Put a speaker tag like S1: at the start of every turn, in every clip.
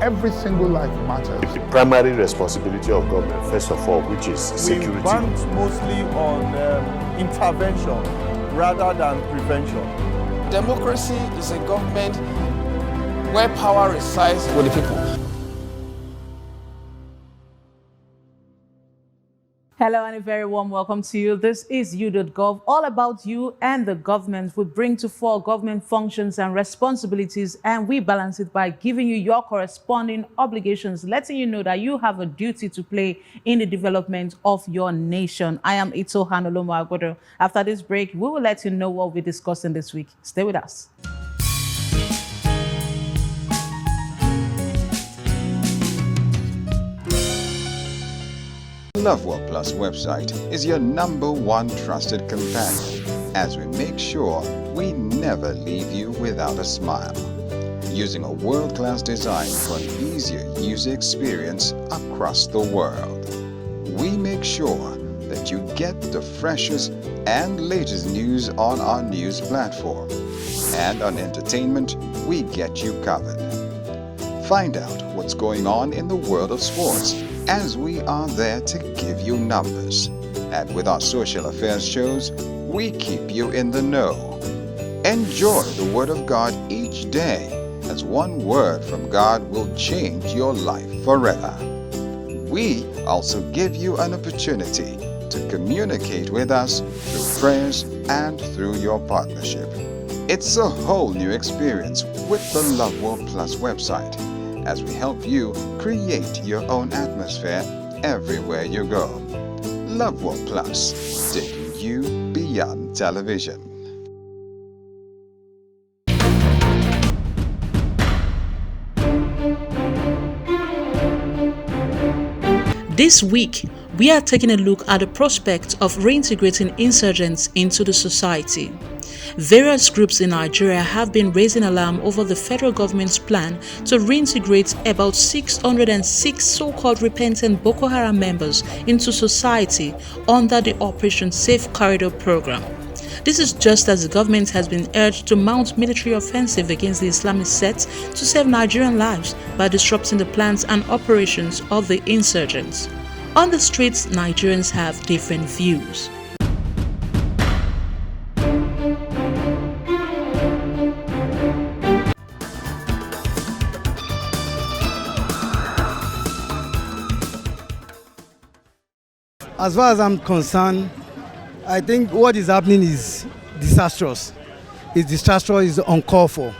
S1: every single life matters.
S2: The primary responsibility of government, first of all, which is security.
S3: We bank mostly on intervention rather than prevention.
S4: Democracy is a government where power resides with the people.
S5: Hello and a very warm welcome to you. This is You.Gov, all about you and the government. We bring to fore government functions and responsibilities, and we balance it by giving you your corresponding obligations, letting you know that you have a duty to play in the development of your nation. I am Olomu-Agbodo. After this break, we will let you know what we're discussing this week. Stay with us.
S6: LoveWorld Plus website is your #1 trusted companion as we make sure we never leave you without a smile. Using a world-class design for an easier user experience across the world. We make sure that you get the freshest and latest news on our news platform. And on entertainment, we get you covered. Find out what's going on in the world of sports, as we are there to give you numbers. And with our social affairs shows, we keep you in the know. Enjoy the Word of God each day, as one word from God will change your life forever. We also give you an opportunity to communicate with us through prayers and through your partnership. It's a whole new experience with the LoveWorld Plus website, as we help you create your own atmosphere everywhere you go. LoveWorld Plus, taking you beyond television.
S7: This week, we are taking a look at the prospect of reintegrating insurgents into the society. Various groups in Nigeria have been raising alarm over the federal government's plan to reintegrate about 606 so-called repentant Boko Haram members into society under the Operation Safe Corridor program. This is just as the government has been urged to mount military offensive against the Islamic sect to save Nigerian lives by disrupting the plans and operations of the insurgents. On the streets, Nigerians have different views.
S8: As far as I'm concerned, I think what is happening is disastrous. It's disastrous, it's uncalled for.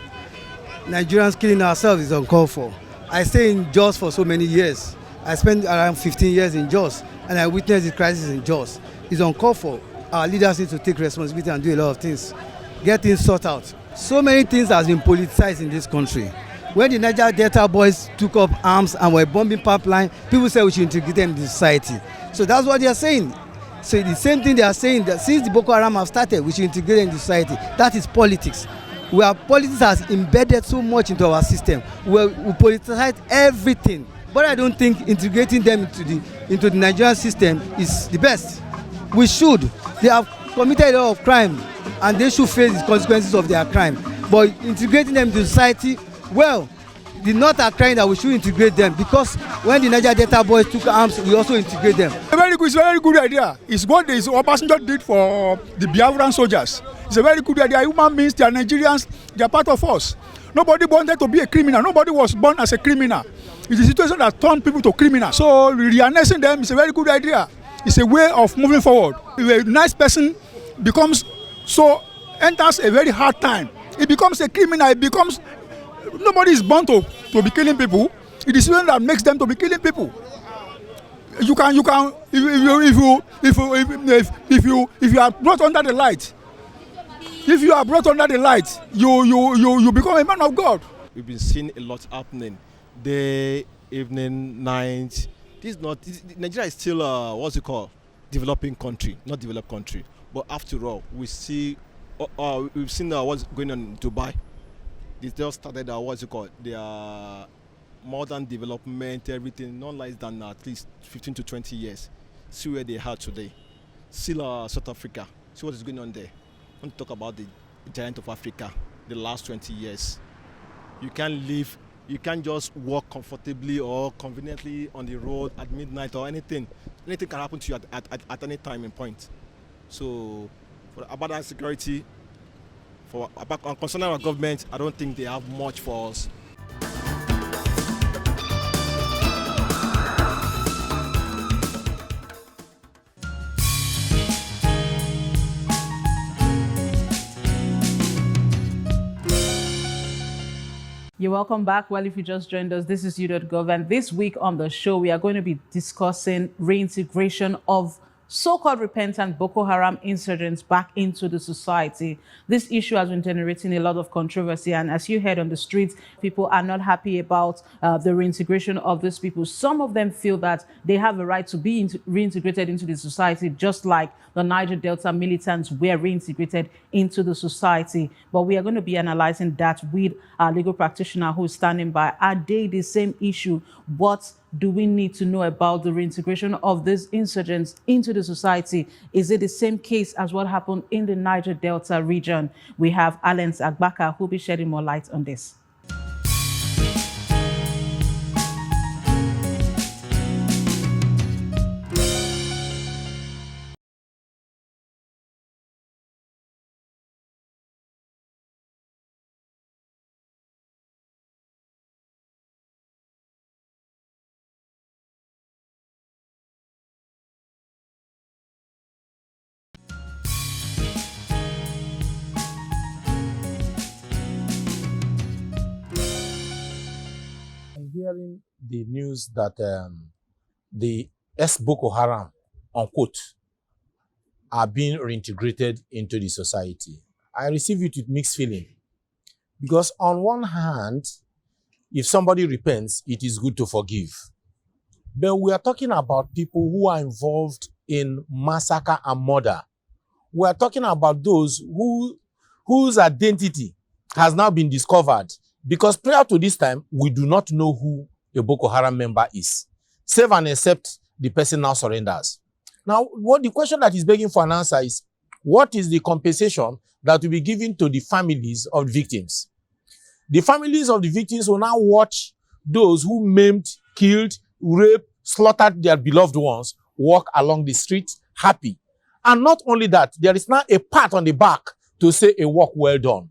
S8: Nigerians killing ourselves is uncalled for. I stay in Jos for so many years. I spent around 15 years in Jos, and I witnessed the crisis in Jos. It's uncalled for. Our leaders need to take responsibility and do a lot of things. Get things sorted out. So many things have been politicized in this country. When the Niger Delta boys took up arms and were bombing pipeline, people said we should integrate them in the society. So that's what they are saying. So the same thing they are saying, that since the Boko Haram have started, we should integrate them in the society. That is politics. Politics has embedded so much into our system. We politicize everything. But I don't think integrating them into the Nigerian system is the best. We should. They have committed a lot of crime, and they should face the consequences of their crime. But integrating them into society, well, the North are crying that we should integrate them, because when the Niger Delta boys took arms, we also integrate them.
S9: It's a very good idea. It's what the Obasanjo did for the Biafran soldiers. It's a very good idea. Human beings, they are Nigerians, they are part of us. Nobody wanted to be a criminal. Nobody was born as a criminal. It's a situation that turned people to criminals. So reharnessing them is a very good idea. It's a way of moving forward. If a nice person enters a very hard time, it becomes a criminal. Nobody is born to be killing people. It is something that makes them to be killing people. If you are brought under the light, you become a man of God.
S10: We've been seeing a lot happening, day, evening, night. Nigeria is still developing country, not developed country. But after all, we've seen what's going on in Dubai. They just started their modern development, everything, not less than at least 15 to 20 years. See where they are today. Still South Africa. See what is going on there. I want to talk about the giant of Africa, the last 20 years. You can't live You can't just walk comfortably or conveniently on the road at midnight or anything. Anything can happen to you at any time in point. So about that security, concerning our government, I don't think they have much for us.
S5: You're welcome back. Well, if you just joined us, this is You.Gov, and this week on the show, we are going to be discussing reintegration of so-called repentant Boko Haram insurgents back into the society. This issue has been generating a lot of controversy, and as you heard on the streets, people are not happy about the reintegration of these people. Some of them feel that they have a right to be reintegrated into the society, just like the Niger Delta militants were reintegrated into the society. But we are going to be analyzing that with our legal practitioner who is standing by. Are they the same issue? What do we need to know about the reintegration of these insurgents into the society? Is it the same case as what happened in the Niger Delta region? We have Agbaka who will be shedding more light on this.
S11: Hearing the news that the ex-Boko Haram, unquote, are being reintegrated into the society, I receive it with mixed feeling. Because on one hand, if somebody repents, it is good to forgive. But we are talking about people who are involved in massacre and murder. We are talking about those whose identity has now been discovered. Because prior to this time, we do not know who a Boko Haram member is, save and except the person now surrenders. Now, what the question that is begging for an answer is, what is the compensation that will be given to the families of the victims? The families of the victims will now watch those who maimed, killed, raped, slaughtered their beloved ones walk along the street happy. And not only that, there is now a pat on the back to say a work well done.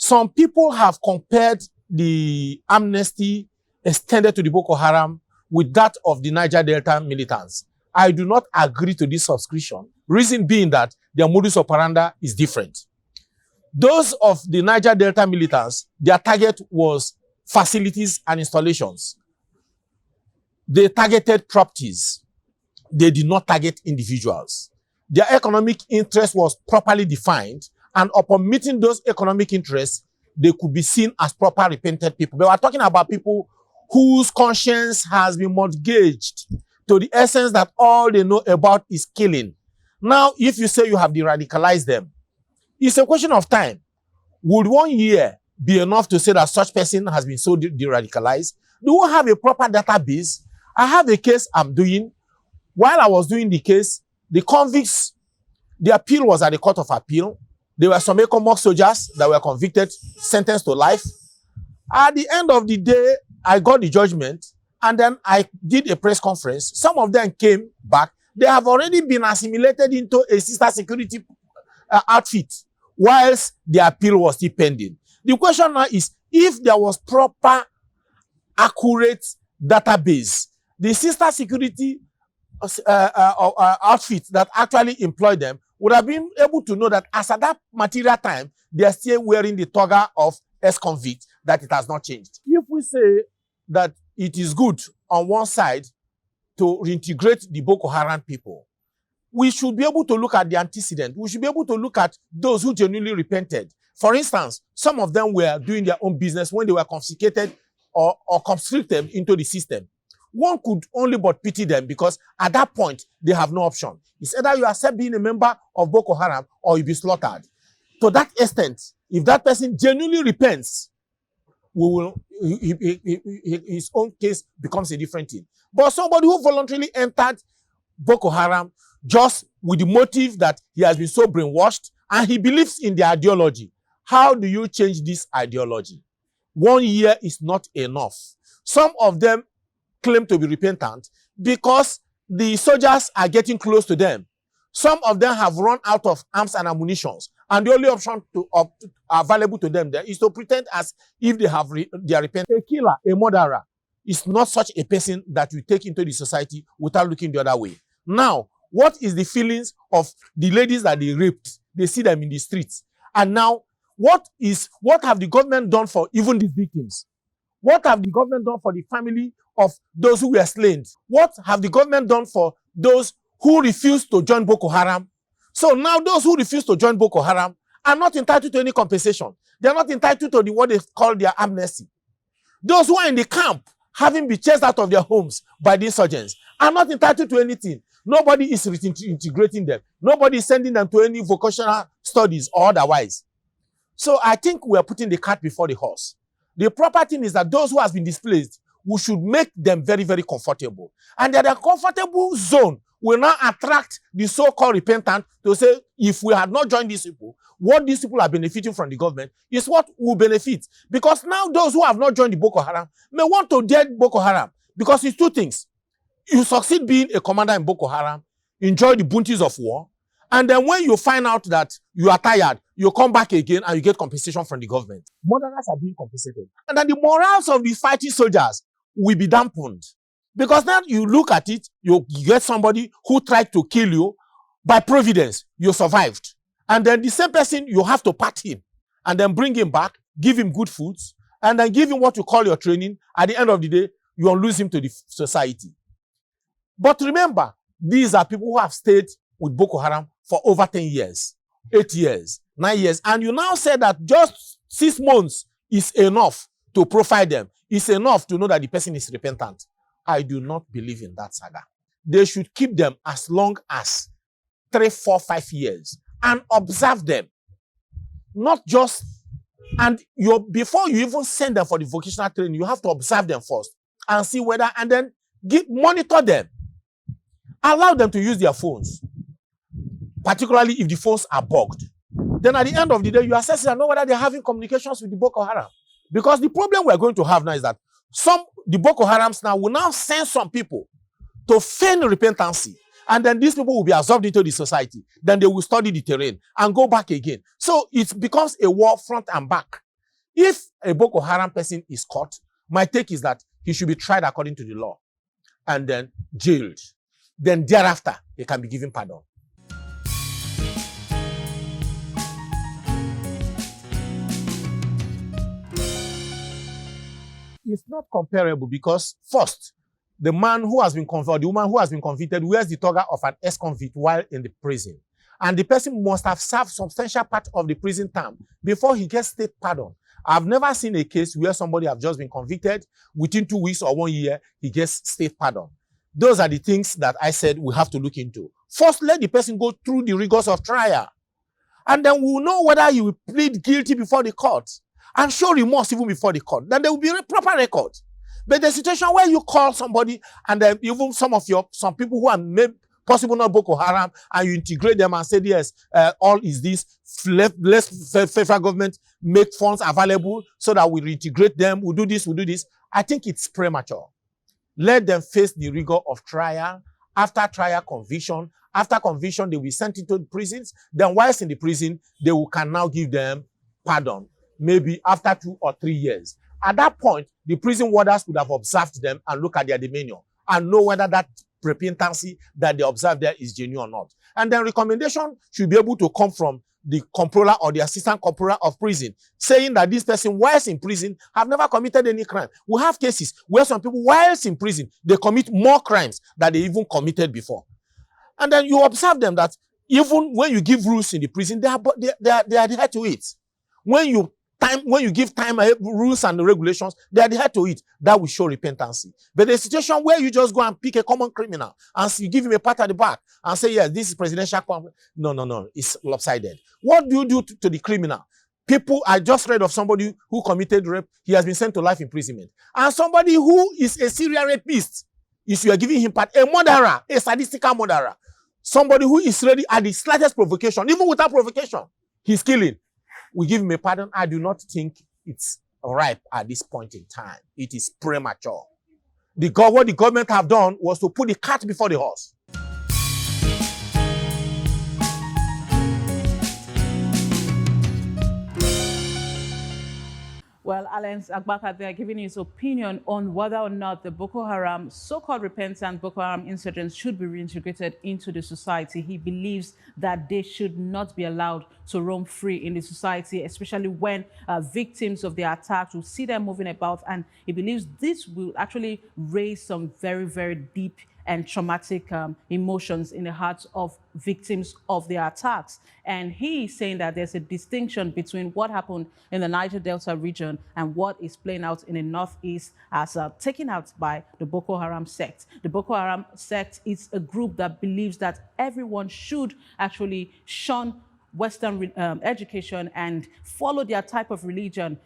S11: Some people have compared the amnesty extended to the Boko Haram with that of the Niger Delta militants. I do not agree to this subscription, reason being that their modus operandi is different. Those of the Niger Delta militants, their target was facilities and installations. They targeted properties. They did not target individuals. Their economic interest was properly defined, and upon meeting those economic interests, they could be seen as proper repentant people. But we're talking about people whose conscience has been mortgaged to the essence that all they know about is killing. Now, if you say you have de-radicalized them, it's a question of time. Would 1 year be enough to say that such person has been so de-radicalized? Do we have a proper database? I have a case I'm doing. While I was doing the case, the convicts, the appeal was at the Court of Appeal. There were some ECOMOG soldiers that were convicted, sentenced to life. At the end of the day, I got the judgment, and then I did a press conference. Some of them came back. They have already been assimilated into a sister security outfit, whilst the appeal was still pending. The question now is, if there was proper, accurate database, the sister security outfits that actually employ them would have been able to know that as at that material time, they are still wearing the toga of ex-convict, that it has not changed. If we say that it is good on one side to reintegrate the Boko Haram people, we should be able to look at the antecedent. We should be able to look at those who genuinely repented. For instance, some of them were doing their own business when they were confiscated or constricted into the system. One could only but pity them, because at that point, they have no option. It's either you accept being a member of Boko Haram or you be slaughtered. To that extent, if that person genuinely repents, his own case becomes a different thing. But somebody who voluntarily entered Boko Haram just with the motive that he has been so brainwashed and he believes in the ideology, how do you change this ideology? 1 year is not enough. Some of them claim to be repentant because the soldiers are getting close to them. Some of them have run out of arms and ammunition, and the only option available to them there is to pretend as if they are repentant. A killer, a murderer, is not such a person that you take into the society without looking the other way. Now, what is the feelings of the ladies that they raped? They see them in the streets. And now, what have the government done for even these victims? What have the government done for the family of those who were slain? What have the government done for those who refused to join Boko Haram? So now those who refuse to join Boko Haram are not entitled to any compensation. They are not entitled to what they call their amnesty. Those who are in the camp, having been chased out of their homes by the insurgents, are not entitled to anything. Nobody is integrating them. Nobody is sending them to any vocational studies or otherwise. So I think we are putting the cart before the horse. The proper thing is that those who have been displaced, we should make them very, very comfortable. And that the comfortable zone will now attract the so-called repentant to say, if we had not joined these people, what these people are benefiting from the government is what will benefit. Because now those who have not joined the Boko Haram may want to dare Boko Haram. Because it's two things. You succeed being a commander in Boko Haram, enjoy the bounties of war, and then when you find out that you are tired, you come back again and you get compensation from the government. Murderers are being compensated. And then the morals of the fighting soldiers will be dampened. Because now you look at it, you get somebody who tried to kill you, by providence, you survived. And then the same person, you have to pat him, and then bring him back, give him good foods, and then give him what you call your training. At the end of the day, you will lose him to the society. But remember, these are people who have stayed with Boko Haram for over 10 years, 8 years, 9 years. And you now say that just 6 months is enough to profile them. It's enough to know that the person is repentant. I do not believe in that saga. They should keep them as long as 3, 4, 5 years and observe them. Not just, and before you even send them for the vocational training, you have to observe them first and see whether, and then monitor them. Allow them to use their phones, particularly if the phones are bugged. Then at the end of the day, you assess it and know whether they're having communications with the Boko Haram. Because the problem we're going to have now is that the Boko Harams now will now send some people to feign repentancy. And then these people will be absorbed into the society. Then they will study the terrain and go back again. So it becomes a war front and back. If a Boko Haram person is caught, my take is that he should be tried according to the law and then jailed. Then thereafter, he can be given pardon. It's not comparable because first, the man who has been convicted, the woman who has been convicted, wears the toga of an ex-convict while in the prison. And the person must have served substantial part of the prison term before he gets state pardon. I've never seen a case where somebody has just been convicted, within 2 weeks or 1 year, he gets state pardon. Those are the things that I said we have to look into. First, let the person go through the rigors of trial. And then we'll know whether he will plead guilty before the court and show remorse even before the court. Then there will be a proper record. But the situation where you call somebody and then even some people who are maybe possible not Boko Haram, and you integrate them and say, yes, all is this, let's federal government make funds available so that we reintegrate them, we'll do this. I think it's premature. Let them face the rigor of trial. After trial, conviction. After conviction, they will be sent into the prisons. Then whilst in the prison, they can now give them pardon, maybe after 2 or 3 years. At that point, the prison warders would have observed them and look at their demeanor and know whether that repentancy that they observe there is genuine or not. And then recommendation should be able to come from the comptroller or the assistant comptroller of prison, saying that this person, whilst in prison, have never committed any crime. We have cases where some people, whilst in prison, they commit more crimes than they even committed before. And then you observe them that even when you give rules in the prison, they adhere to it. When you give time rules and regulations, they adhere to it. That will show repentancy. But the situation where you just go and pick a common criminal and you give him a pat at the back and say, yes, this is presidential. No, it's lopsided. What do you do to the criminal? I just read of somebody who committed rape. He has been sent to life imprisonment. And somebody who is a serial rapist, if you are giving him a murderer, a sadistical murderer, somebody who is ready at the slightest provocation, even without provocation, he's killing. We give him a pardon. I do not think it's ripe at this point in time. It is premature. What the government have done was to put the cart before the horse.
S5: Well, Agbaka, they are giving his opinion on whether or not the Boko Haram, so-called repentant Boko Haram insurgents should be reintegrated into the society. He believes that they should not be allowed to roam free in the society, especially when victims of the attacks will see them moving about. And he believes this will actually raise some very, very deep and traumatic emotions in the hearts of victims of the attacks. And he is saying that there's a distinction between what happened in the Niger Delta region and what is playing out in the Northeast as taken out by the Boko Haram sect. The Boko Haram sect is a group that believes that everyone should actually shun Western education and follow their type of religion.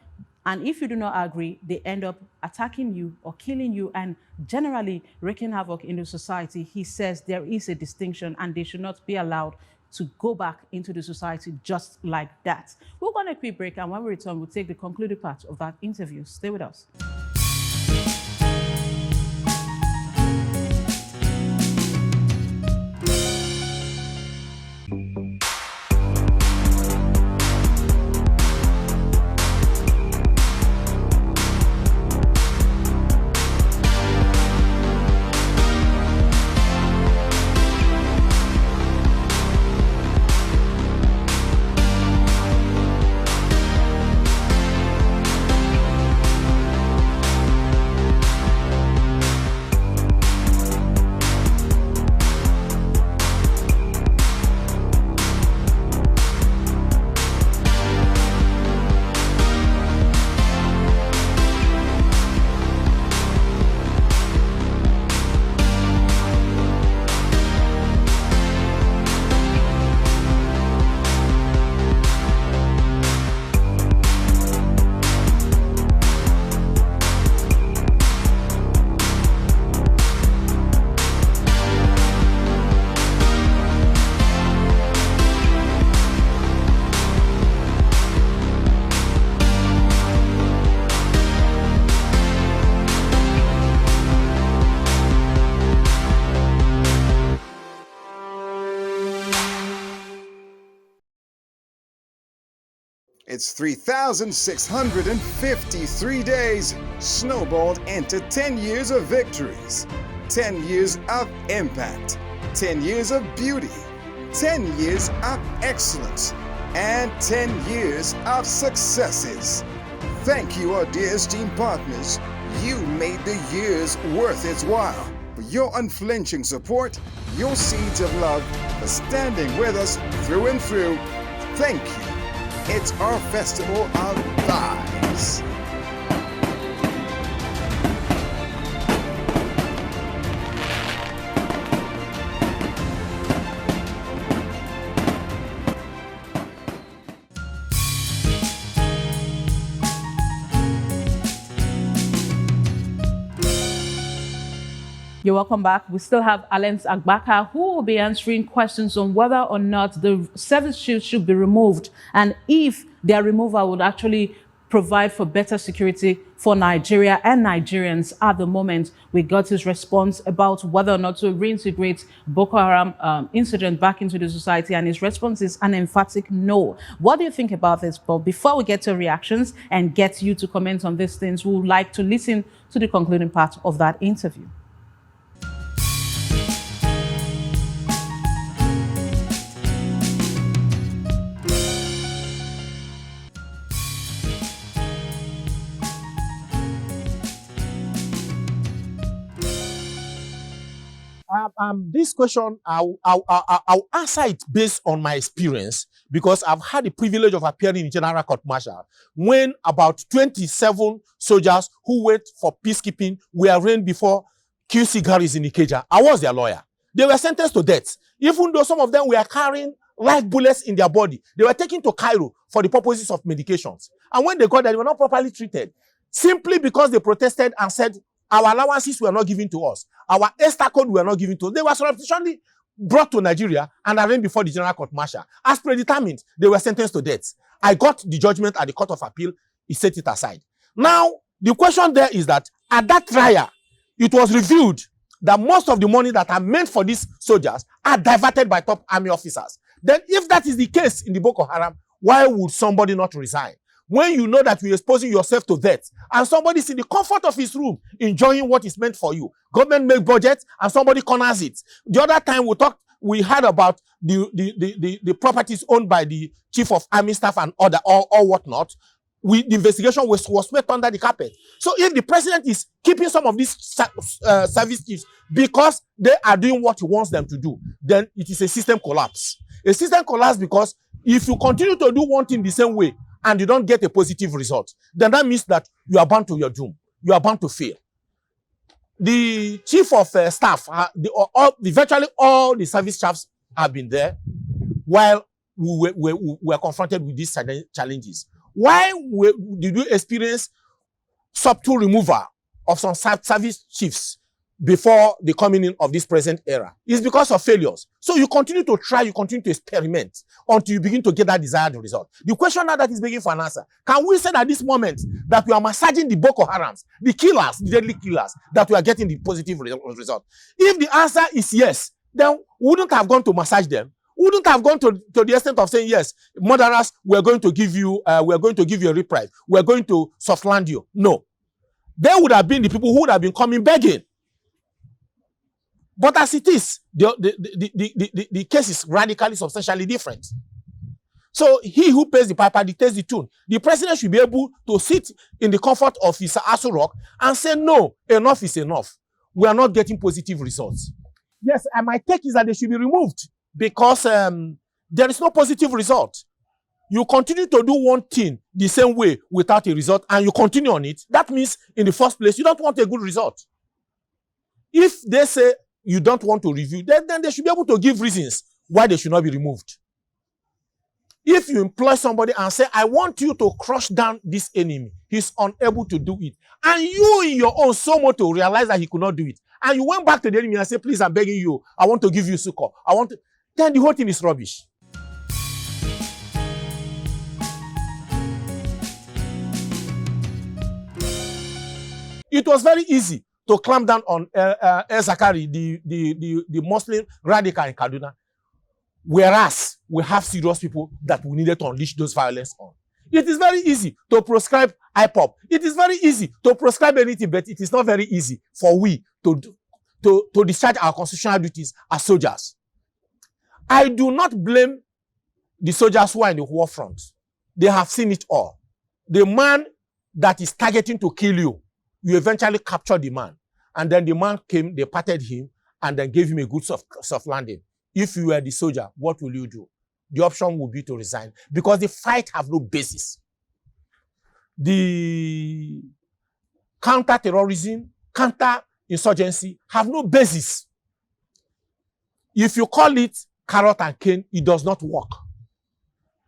S5: And if you do not agree, they end up attacking you or killing you and generally wreaking havoc in the society. He says there is a distinction and they should not be allowed to go back into the society just like that. We'll go on a quick break, and when we return, we'll take the concluding part of that interview. Stay with us.
S12: It's 3,653 days snowballed into 10 years of victories, 10 years of impact, 10 years of beauty, 10 years of excellence, and 10 years of successes. Thank you, our dear esteemed partners. You made the years worth its while. For your unflinching support, your seeds of love, for standing with us through and through. Thank you. It's our festival of vibes.
S5: You're welcome back. We still have Agbaka, who will be answering questions on whether or not the service shields should be removed and if their removal would actually provide for better security for Nigeria and Nigerians. At the moment, we got his response about whether or not to reintegrate Boko Haram insurgent back into the society, and his response is an emphatic no. What do you think about this, Bob? Before we get to reactions and get you to comment on these things, we would like to listen to the concluding part of that interview.
S11: This question, I'll answer it based on my experience, because I've had the privilege of appearing in General Court Martial when about 27 soldiers who went for peacekeeping were arraigned before QC Garris in Ikeja. I was their lawyer. They were sentenced to death, even though some of them were carrying live bullets in their body. They were taken to Cairo for the purposes of medications. And when they got there, they were not properly treated, simply because they protested and said, our allowances were not given to us. Our ESTA code were not given to us. They were subsequently brought to Nigeria and arraigned before the General Court Martial. As predetermined, they were sentenced to death. I got the judgment at the Court of Appeal. He set it aside. Now, the question there is that at that trial, it was revealed that most of the money that are meant for these soldiers are diverted by top army officers. Then if that is the case in the Boko Haram, why would somebody not resign? When you know that you're exposing yourself to death and somebody's in the comfort of his room enjoying what is meant for you. Government make budget and somebody corners it. The other time we heard about the properties owned by the chief of army staff and other or whatnot. The investigation was swept under the carpet. So if the president is keeping some of these service chiefs because they are doing what he wants them to do, then it is a system collapse. A system collapse because if you continue to do one thing the same way and you don't get a positive result, then that means that you are bound to your doom. You are bound to fail. The chief of staff, virtually all the service staffs have been there while we were confronted with these challenges. Why did we experience subtle removal of some service chiefs before the coming in of this present era? It's because of failures. So you continue to try, you continue to experiment until you begin to get that desired result. The question now that is begging for an answer, can we say at this moment that we are massaging the Boko Harams, the killers, the deadly killers, that we are getting the positive result? If the answer is yes, then we wouldn't have gone to massage them. Wouldn't have gone to the extent of saying, yes, murderers, we're going to give you a reprieve. We're going to softland you. No. They would have been the people who would have been coming begging. But as it is, the case is radically, substantially different. So he who pays the piper dictates the tune. The president should be able to sit in the comfort of his Aso Rock and say, no, enough is enough. We are not getting positive results. Yes, and my take is that they should be removed. Because there is no positive result. You continue to do one thing the same way without a result and you continue on it, that means in the first place, you don't want a good result. If they say you don't want to review, then they should be able to give reasons why they should not be removed. If you employ somebody and say, I want you to crush down this enemy, he's unable to do it, and you in your own somoto realize that he could not do it, and you went back to the enemy and say, please, I'm begging you, I want to give you succor, then the whole thing is rubbish. It was very easy to clamp down on El Zakari, the Muslim radical in Kaduna, whereas we have serious people that we needed to unleash those violence on. It is very easy to prescribe IPOP. It is very easy to prescribe anything, but it is not very easy for we to discharge our constitutional duties as soldiers. I do not blame the soldiers who are in the war front. They have seen it all. The man that is targeting to kill you, you eventually capture the man. And then the man came, they patted him, and then gave him a good soft landing. If you were the soldier, what will you do? The option would be to resign, because the fight have no basis. The counter-terrorism, counter-insurgency have no basis. If you call it carrot and cane, it does not work.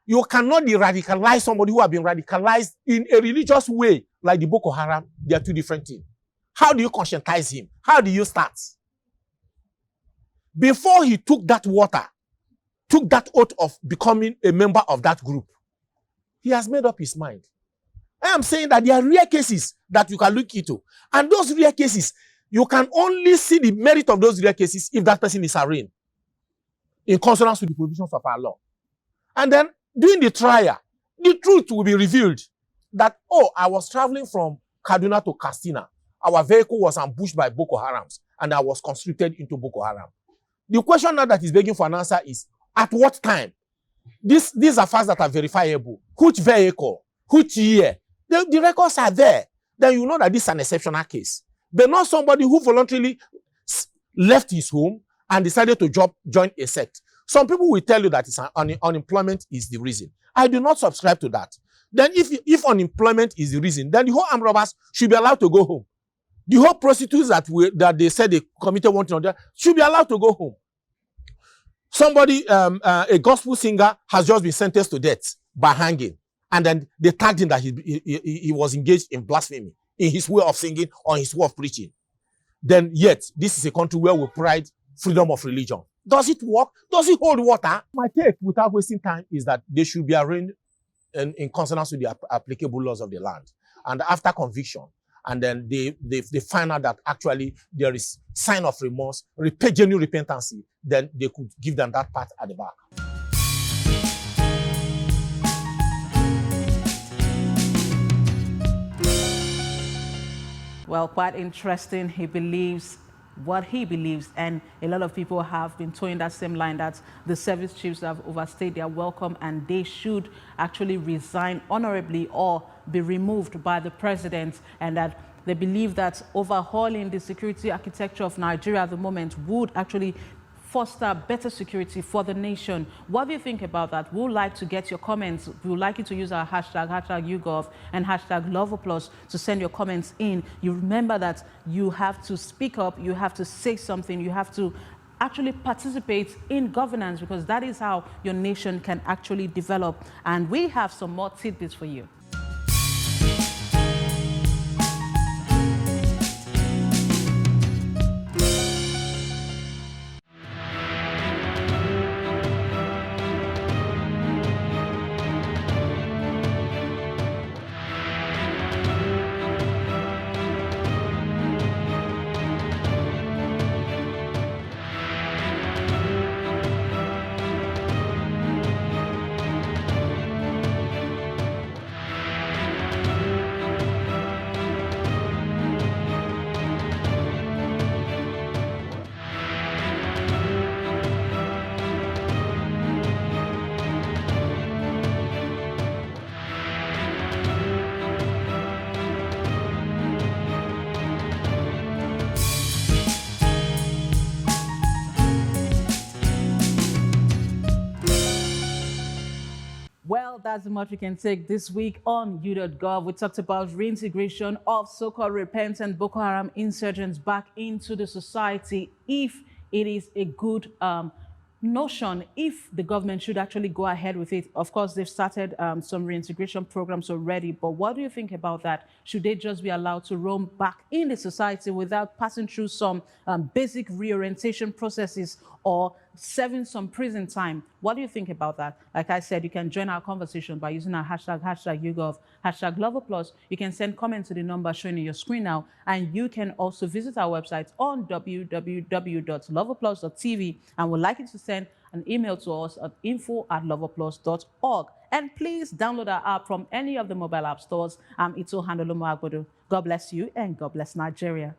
S11: You cannot de-radicalize somebody who has been radicalized in a religious way, like the Boko Haram. They are two different things. How do you conscientize him? How do you start? Before he took that water, took that oath of becoming a member of that group, he has made up his mind. I am saying that there are rare cases that you can look into. And those rare cases, you can only see the merit of those rare cases if that person is arraigned in consonance with the provisions of our law. And then, during the trial, the truth will be revealed that, oh, I was traveling from Kaduna to Katsina. Our vehicle was ambushed by Boko Harams, and I was conscripted into Boko Haram. The question now that is begging for an answer is, at what time? These are facts that are verifiable. Which vehicle? Which year? The records are there. Then you know that this is an exceptional case. But not somebody who voluntarily left his home and decided to join a sect. Some people will tell you that unemployment is the reason. I do not subscribe to that. Then if unemployment is the reason, then the whole armed robbers should be allowed to go home. The whole prostitutes that they said they committed one thing or the other should be allowed to go home. Somebody, a gospel singer, has just been sentenced to death by hanging. And then they tagged him that he was engaged in blasphemy in his way of singing or his way of preaching. Then yet, this is a country where we pride freedom of religion. Does it work? Does it hold water? My take, without wasting time, is that they should be arraigned in consonance with the applicable laws of the land. and after conviction, and then they find out that actually there is sign of remorse, genuine repentance, then they could give them that part at the back.
S5: Well, quite interesting. He believes what he believes, and a lot of people have been towing that same line, that the service chiefs have overstayed their welcome and they should actually resign honorably or be removed by the president, and that they believe that overhauling the security architecture of Nigeria at the moment would actually foster better security for the nation. What do you think about that? We would like to get your comments. We would like you to use our hashtag You.Gov and hashtag #LoveApplause to send your comments in. You remember that you have to speak up, you have to say something, you have to actually participate in governance, because that is how your nation can actually develop. And we have some more tidbits for you. Well, that's the much we can take this week on You.Gov. We talked about reintegration of so-called repentant Boko Haram insurgents back into the society, if it is a good notion, if the government should actually go ahead with it. Of course, they've started some reintegration programs already, but what do you think about that? Should they just be allowed to roam back in the society without passing through some basic reorientation processes or serving some prison time? What do you think about that? Like I said, you can join our conversation by using our hashtag You.Gov, hashtag #LoveApplause. You can send comments to the number shown on your screen now, and you can also visit our website on www.loveapplause.tv, and we'd like you to send an email to us at info@loveapplause.org. And please download our app from any of the mobile app stores. I'm Olomu-Agbodo. God bless you and God bless Nigeria.